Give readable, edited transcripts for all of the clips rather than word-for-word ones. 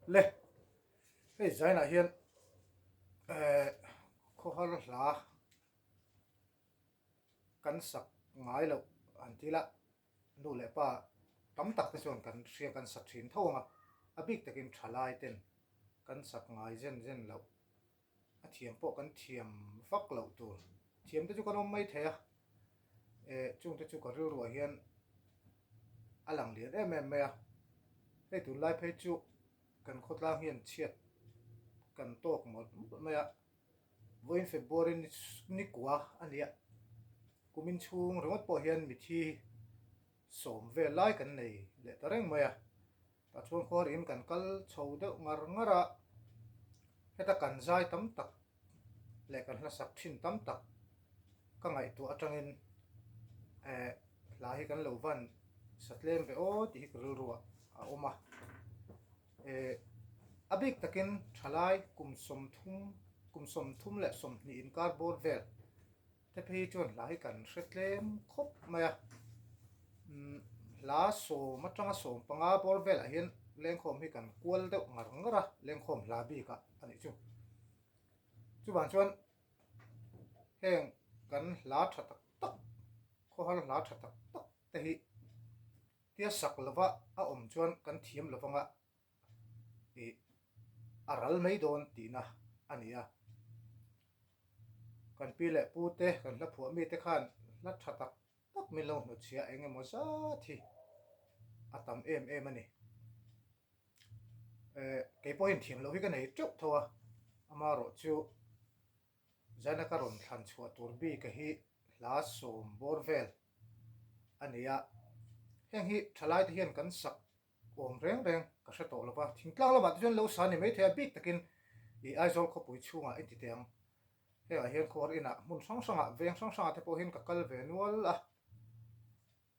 le hei zaina hian kho har hla kan sak ngai lo an tila nu le pa tam tak te chuan kan hria kan sak thin thawanga a bik takin thalai ten kan sak ngai zen lo a thiam pawh kan thiam vak lo tur thiam te chu kan awm mai theia chung te chu ka ru ruah hian a lang lian em mai a hei tun lai phei chu kan khawtlang hian chiat kan tok mot mai a voin february ni kwa ania kumin chung rongot pawh hian mithi som ve lai kan nei le tareng mai a ta chuan khawr in kan kal chho deuh ngara heta kan zai tam tak le kan hla sak thin tam tak ka ngai tu atangin lai kan lo van satlem ve o ti hi ru ruwa a oma abik takin thalai kum som thum le som ni in cardboard vel te phei chuan lai kan hretlem khop mai a la som atanga som panga bor vel a hian lengkhom hi kan kual deuh ngara lengkhom hla bi ka ani chu ban chuan heng kan hla tha tak tak kho hal hla tha tak tak te hi tia sak lova a om chuan kan thiam lovanga aral mai don tina ania kan pi le pu te kan hla phua mi te khan hla tha tak tak min lo hnu chia engemaw zat hi atam em ani ke point thiam lo hi ka nei teuh thawa amaro chu zana ka ron thlan chhuah tur bi ka hi hla som borvel ania heng hi thalai te hian kan sak om reng ka hre tawh lova thingtlang lama chuan lo sa ni mai thei a bik takin i aizol khawpui chhunga en ti tiang heng a hian khawr ina hmun hrang hranga veng hrang hranga te pawh hin ka kal ve nual a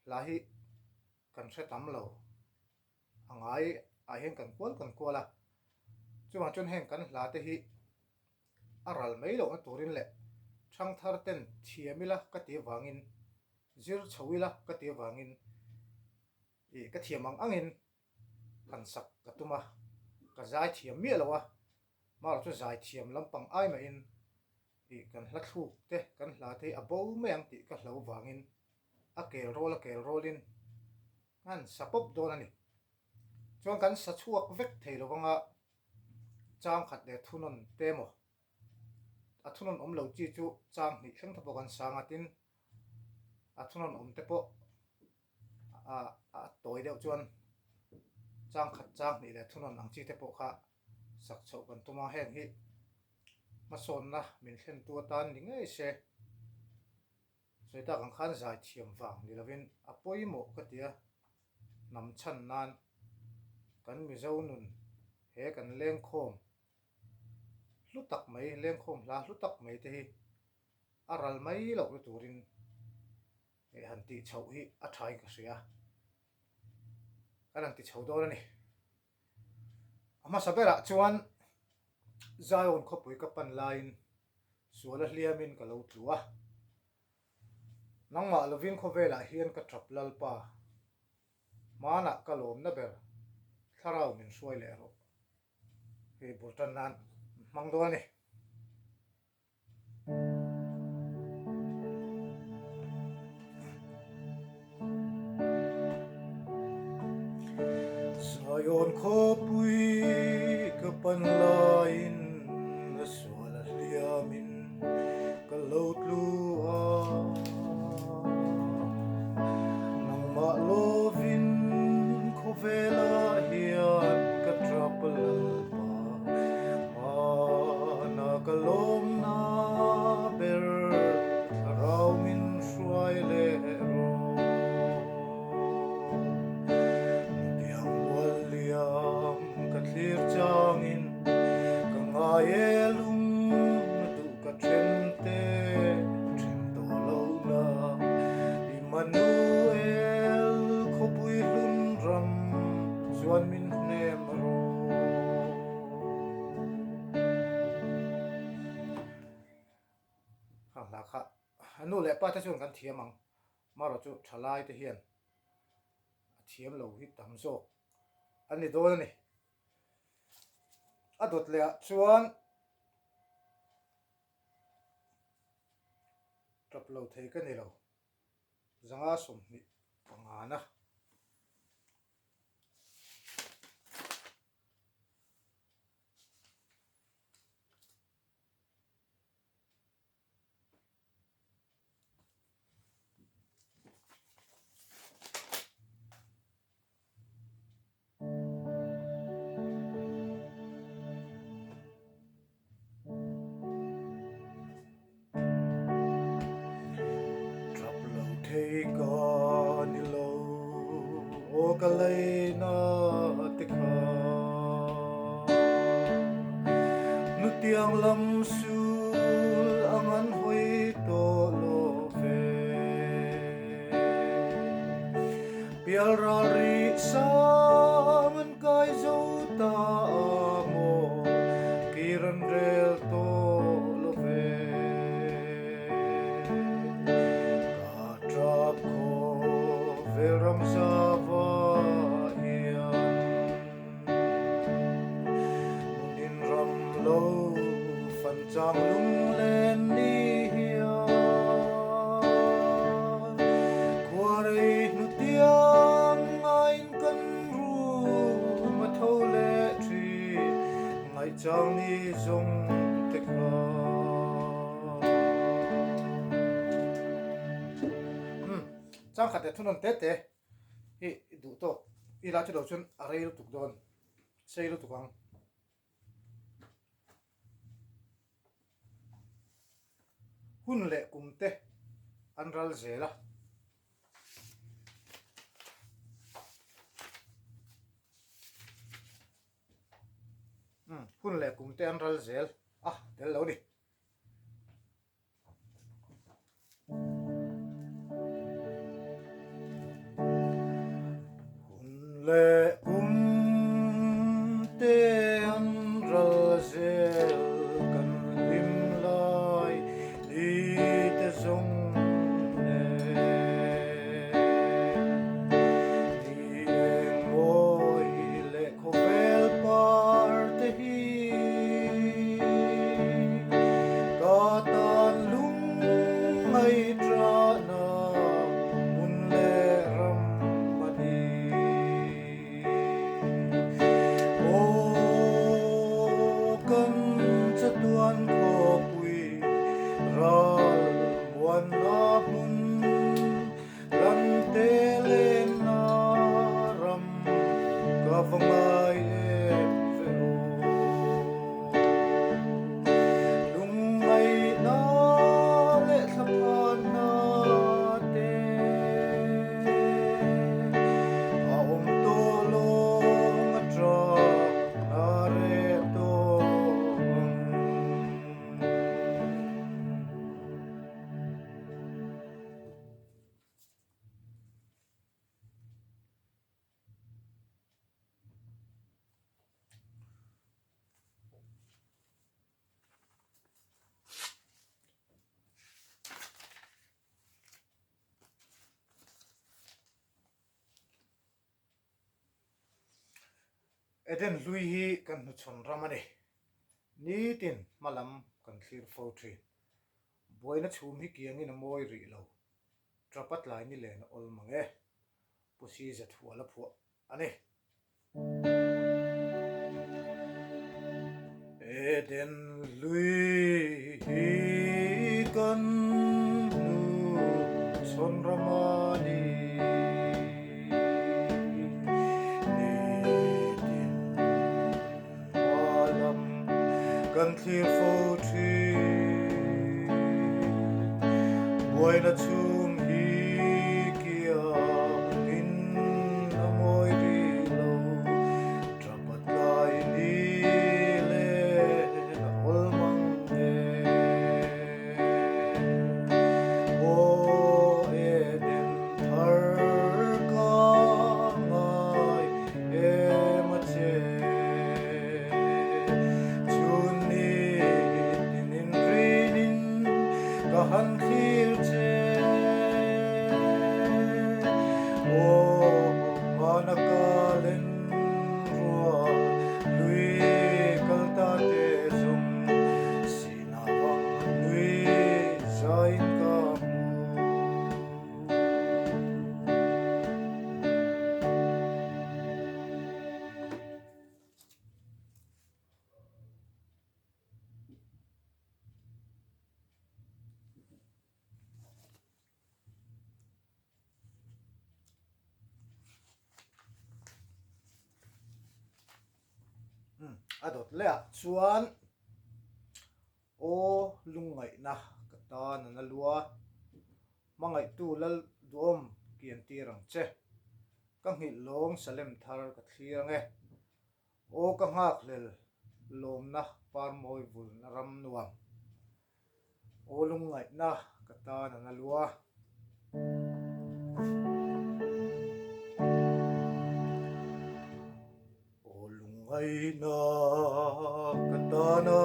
hla hi kan hre tam lo angai a hian kan kual a chuan chuan heng kan hla te hi a ral mai lo na turin le thang thar ten thiamila ka ti wangin zir chhoila ka ti wangin ka thiam angin kan sak ka tuma ka zai thiam mi lo wa mar chu zai thiam lampang ai ma in kan hla thuk te kan hla te a bo meng ti ka hlo wangin a kel rolin ngan sapop don ani chuan kan sa chuak vek thei lovanga chang khat le thunon temo a thunon om lo chi chu chang ni thleng thapo kan sanga tin a thunon om te pawh a toy deuh chuan chang khat chang ni le thunon ang chi te pawh kha sak chho kan tuma heng hi ma son na min thlen tu tan ni ngei se soita kan khan zai thiam wang ni lovin a poimo ka tia nam chan nan kan mi zo nun he kan lengkhom hlutak mai lengkhom hla hlutak mai te hi a ral mai lo na turin han ti chho hi a thai ka hria kan ang ti chho dor ani ama sabera chuan zaon khopui ka pan lain suala hliamin ka lo tlua nangma lovin khovela hian ka thap lalpa mana ka lom na ber tharau min hruai le ro he burtan nan mang do ani zaon khopui ka pan lain suala hliamin ka lo tlua nangma lovin khovela hian ka thap lalpa mana ka lom na ber tharau min hruai le ro tiang wal liam ka thlir changin ka ngai lung tu ka then to lo na Emmanuel khopui lun ram chuan min hnem ro la kha anu le pa ta chuan kan thiam ang maro chu thalai te hian thiam lo hi tam zo ani do ani adot le chuan trap lo thei ka ni lo zanga som ni pangana thei ka ni lo o ka lei na te kha nu tiang lam su angan hoi to lo ve pial ra ri sa man kai zo ta mo kiran rel to lo ve Veram Sava Ian Munin Ram Lo Phan Chang Lung Len Ni Hian Kuarai Nu Tiang Ngain Kan Ru Ma Thau Le Tri Ngai Chang Ni Zong Te Kha Chang khát để thun non tết thế, hi đủ to, hi lá cho đầu chân, à đây lúc tục đòn, xây lúc tục ăn, hun lệ cùng tết, ăn rau dễ la, hun lệ cùng tết ăn rau dễ, à, để lâu đi. Le te an razel kan lim lai li te zong ne di moi le kovel par te hi ta tan lung mai tra na mun le ram tuan ko pui ral wan na hun lan te le na ram ka vangai e vero lung mai na le thapan na te a to lo tra na re to Eden lui hi kan nu chon ramani ni tin malam kan thlir fo thin boina chhum hi kiangin a moi ri lo trapat lai ni len ol mange pusi za thuala phu ani Eden lui hi kan nu chon ramani kan thlir fo thin boina chhum hi kiangin a moi ri lo trapat lai ni le ol mange o Eden thar ka ngai e ma che han khil che adot le chuan o lungai na kata na lua mangai tu lal duom kian tirang che ka ngil long salem thar ka thliange o ka ngak lel lom na par moi vul na ram nuam o lungai na kata na lua o lungai na kata na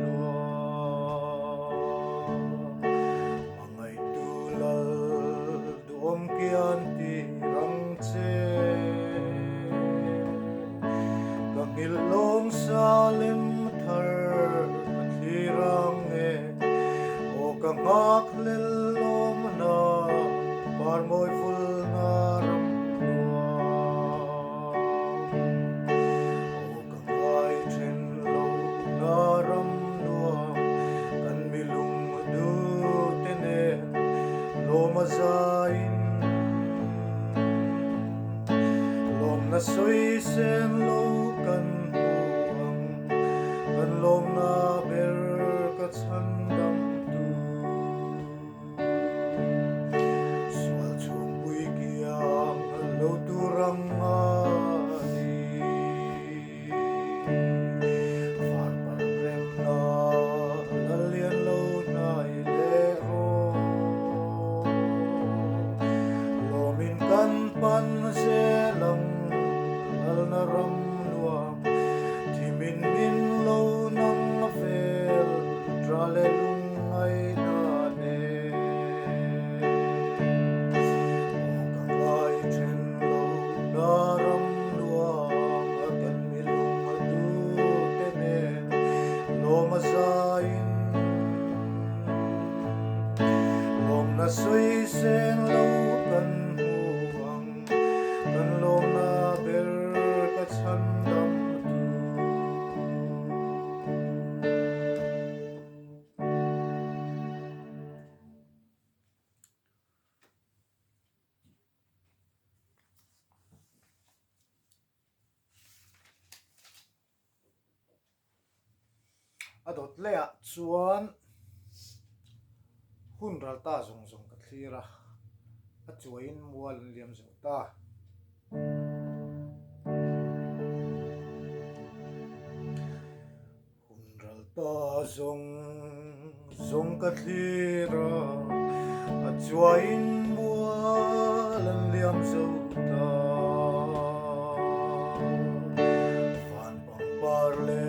lua mangai tu lal duom kian tirang che Ilong salim thar kathirang e o kangak lelom na par moi ful na ram o kangai chen lo na ram nuam kan milung du tene lo mazain lom na soi sen lo kan huang kan lom na ber ka chan dam tu swal chung pui kiang lo tu rang ani far par rem na la lian lo nai le ro lomin kan pan se lang al na ram nuam thimin min lo nang vel tra le lung ai na ne o ka ngai chen lo na ram nuam a kan mi lung a du te ne lo ma zain lom na soi sen lo kan huang kan lom na ber ka chan dam adot le chuan hun ral ta zong zong ka thira a chuain mual liam zo ta hun ral ta zong zong ka thira a chuain mual liam zo ta fan pang par le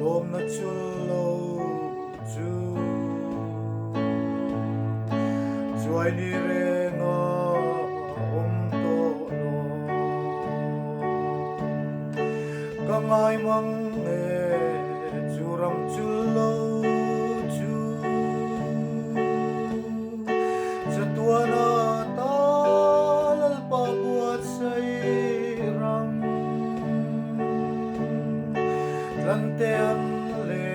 lom na chul lo chu chuai ni re nga om to lo ka ngai mang e churam chul lo chu chatuana ta lal pa buat sai ram lante an le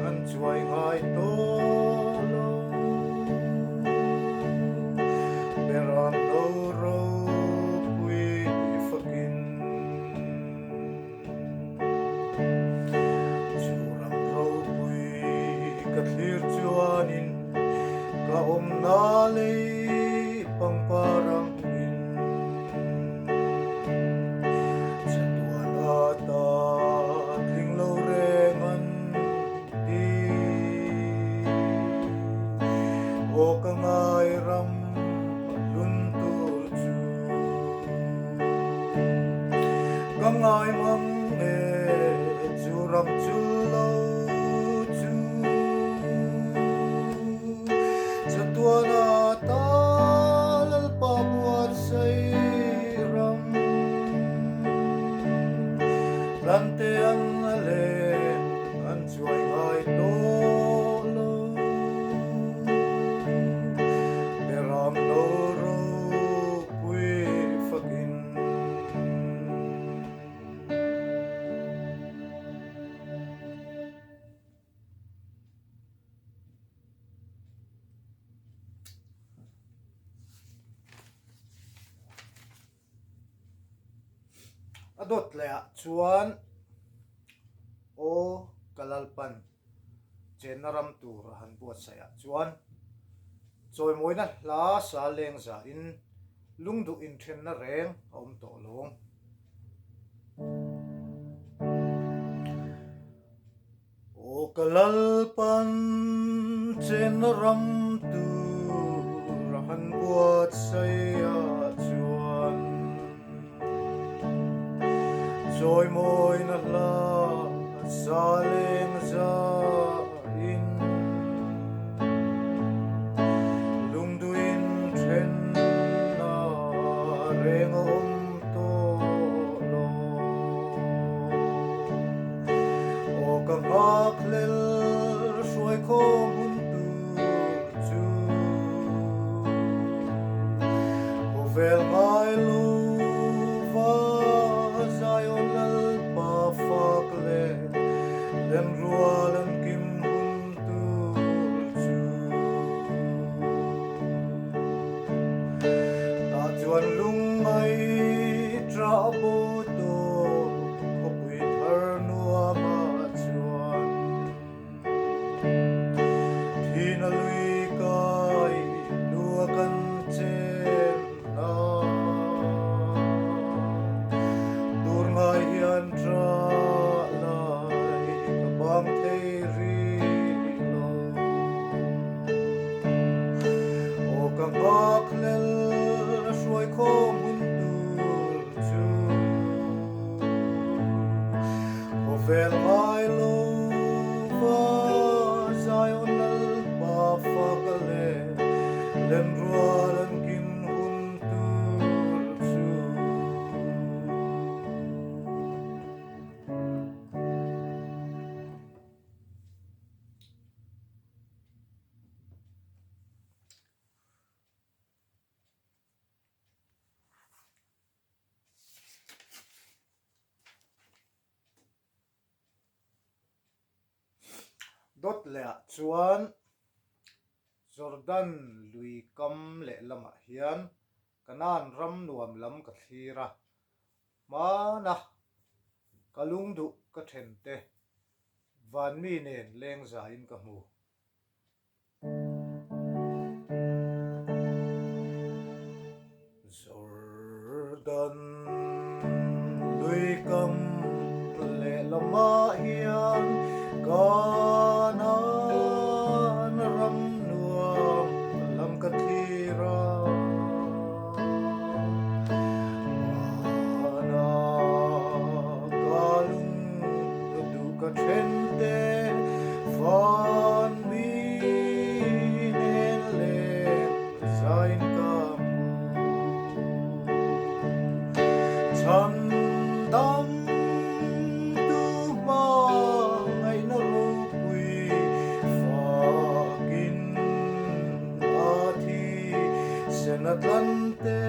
an chuai ngai to lo beram no ro pui fakin churam ro pui ka thlir chuanin ka om na le pang parang in chatuana ta thling lo rengan ti o ka ngai ram lun tur chu ka ngai mang e chu ram chu lo chu chatuana ta lal pa buat sai ram lante an le an chuai ngai to lo beram no ro pui fakin adot le chuan o kalalpan chenaram tur han buat saya chuan choi moina hla sa leng za in lungdu in thenna reng om to lawng o kalalpan chenaram tur han buat saya chuan choi moina hla sa leng za in lungduin thenna reng om to lo o ka ngak lel hruai khawm hun tur chu o vel ngai lo va zai on lal pa fak le lem rual an kim hun tur chu ta chuan lung mai tra bo to ko pui thar nuama chuan thina lui kai nuwa kan chen na dur ngai hian tra lai ka bang thei ri lo o ka ngak lel hruai khawm hun tur chu o vel ngai lo va zai on lal pa fak le lem rual an kim hun tur chu dot le chuan Jordan lui kam le lama hian kanan ram nuam lam ka thira mana kalung du ka then te van mi nen leng za in ka mu Jordan lui kam le lama hian kanan ram nuam lam ka thira mana kalung du ka then te van mi nen leng za in ka chan dam tu ma ngai na ro pui fakin a thi senatlante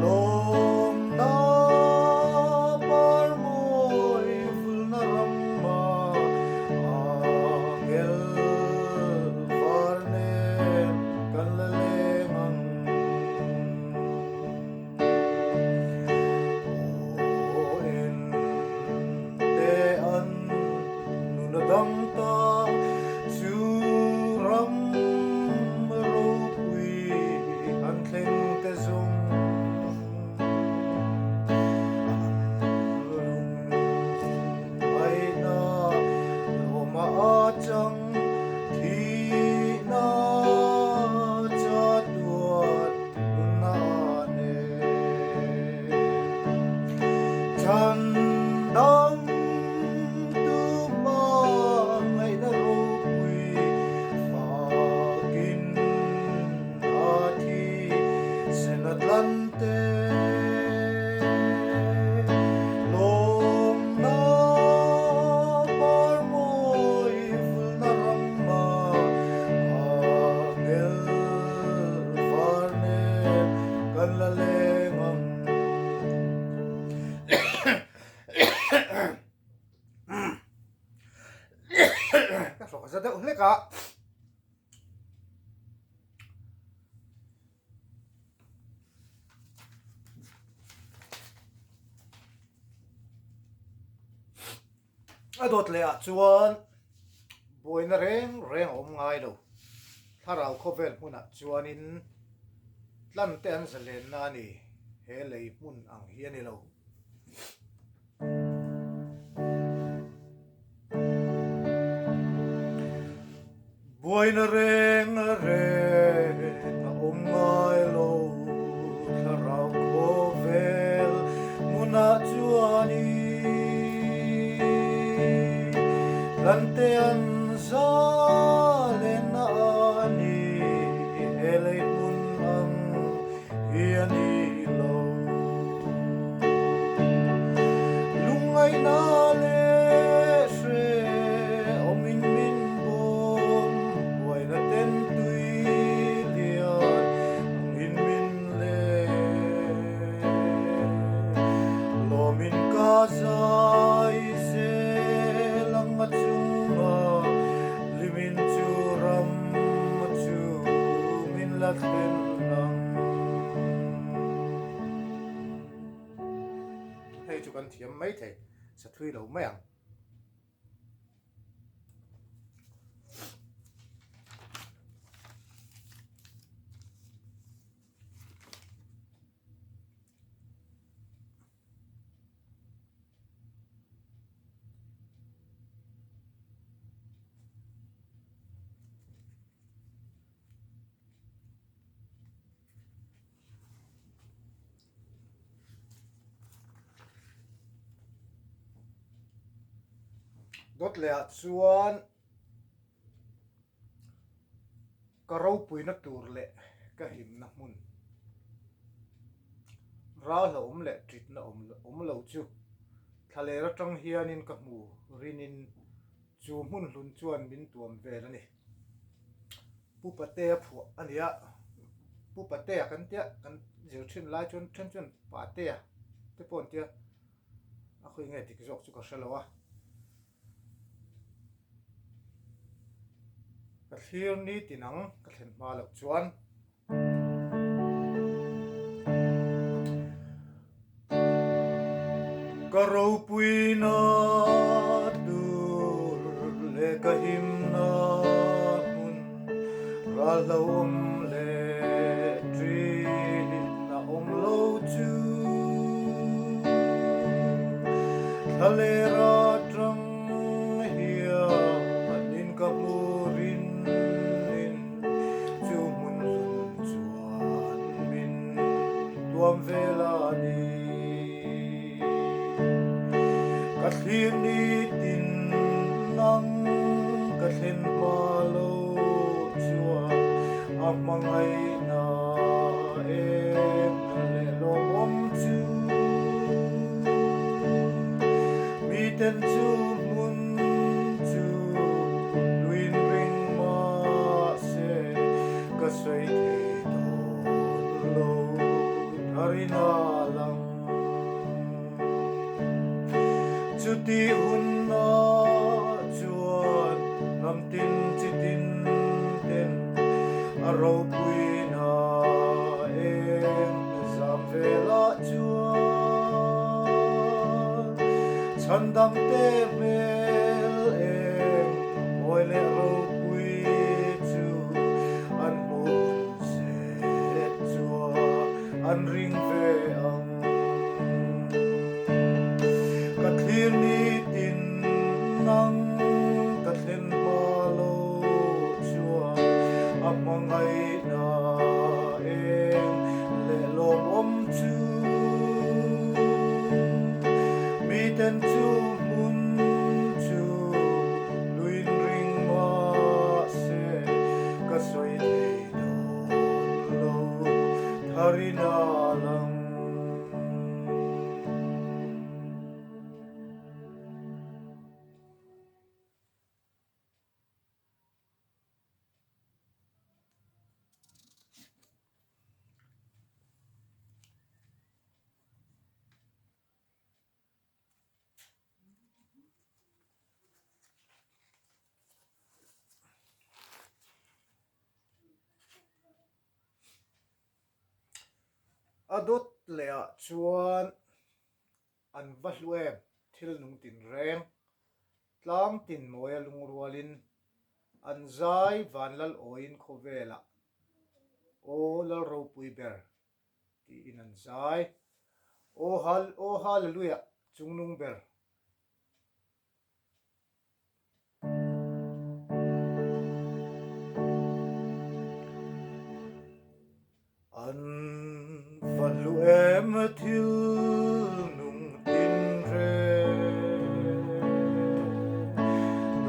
lom na par moi ful na ramma angel farne kan le mang dang ta chu ram ro pui an thleng te zung ai na lo ma a chang thi na cha tuat na ne chan dang Atlante lom na par moi ful na ramma angel farne kan la lengam ka so ka da ule ka adot le a chuan boina reng reng om ngai lo tharau khovel huna chuanin tlan te an zalen na ni he lei mun ang hiani lo boina reng reng om ngai lo tharau khovel muna chuanin lante an zalen na ni helei mun ang hiani lo lungai na le se omin min bom boy na ten tui lian ang in min le lomin ka zai se lang at limin chu ram chu min la khen nang hay chu kan thiam mai the sa thui lo mai ang dot le a chuan ka ro pui na tur le ka him na mun ra lo le trit na om lo chu thale ra tang hianin ka mu rinin chu mun hlun chuan min tuam vel ani pupate phu ania pupate kan tia kan zir thin lai chun pate te pon tia a khoi nge tik jok chu ka shalowa ka thlir ni tinang ka thlen ma lo chuan ka ro pui na tur le ka him na mun ra lo le tri na lo chu thale ra trăng hia in ka murin in chu mun lun chuan min tuam vela ni ka thlir ni tin nang ka thlen ma lo chuan a mangai na em le lom om chu mi ten chu mun chu luin ring ma se ka sei the don lo tharina lang chu ti hun na chuan nam tin chi tin ten a ro pui na em zam vela chuan chan dang te mel em oi le ro pui chu an mun se chuan an ring ve ang ka thlir ni tin nang ka thlen ma lo chuan a mangai na em le lom om chu mi ten chu mun chu luin ring ma se ka soi thei don lo tharina lang adot le a chuan an va hluem thil nung tin reng tlang tin moya lungrualin an zai vanlal oin khovela o lal ro pui ber ti in an zai o hallelujah chungnung ber an vanlu em thil nung tin re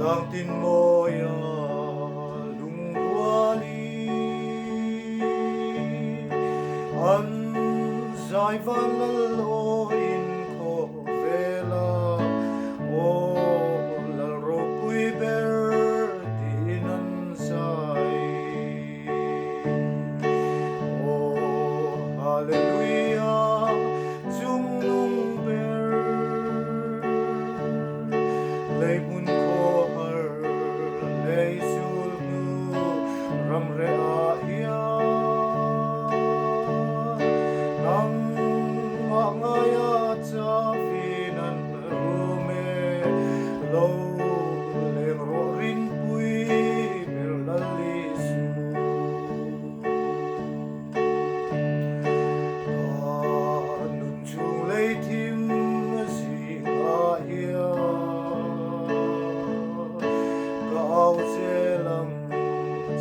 lang tin moya lungruali an zai vanlal oin khovela o lal ro pui ber tin an zai o hallelujah chungnung ber leibun ko har leisul nu ram re a ia nang ma ngaya cha finan rume lo leng ro rin pui ber lalisu nun chung lei thim si a ia gao zelam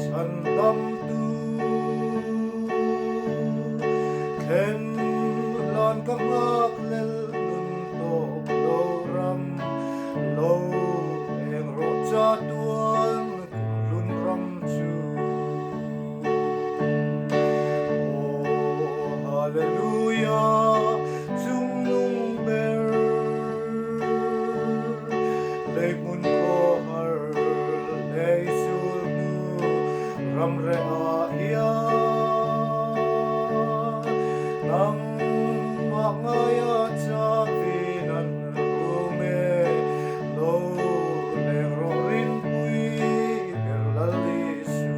chan dam tu khen lan ka mak lel nun to lo ram lo eng ro cha tuan lun ram chu oh hallelujah chungnung ber leibun ko har leisul nu ram re a ia nang ma ngaya cha vinan rume lo leng ro rin pui ber lalisu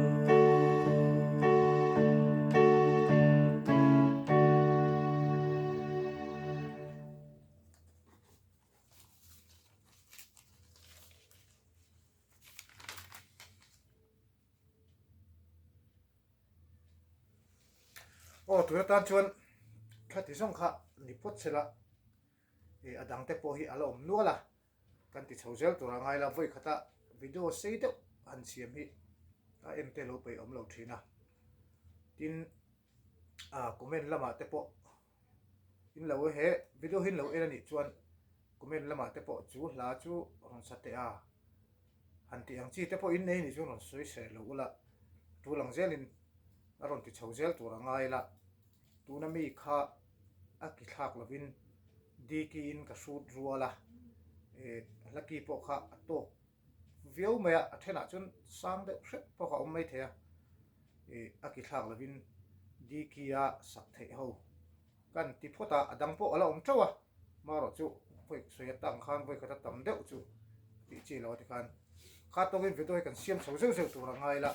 o tu tan chuan khati song kha ni pot chela e adang te po hi ala om nuala kan ti chhozel tura ngai la voi khata video sei de an siam hi a em te lo pe om lo thina tin a comment lama te po in lo he video hin lo era ni chuan comment lama te po chu hla chu ron sate a han ti ang chi te po in nei ni chu ron soi se lo ula tu lang zelin a ron ti chhozel tura ngai la tu na mi kha a ki thak lovin di ki in ka shoot ruala e laki po kha to view maya athena chun sang de hret po kha om mai thea e a ki thak lovin di ki a sak thei ho kan ti phota adang po ala om chawa maro chu voi soya tang khan voi khata tam deuh chu ti chi lo ti khan kha to vi video kan siam chho chho tur ngai la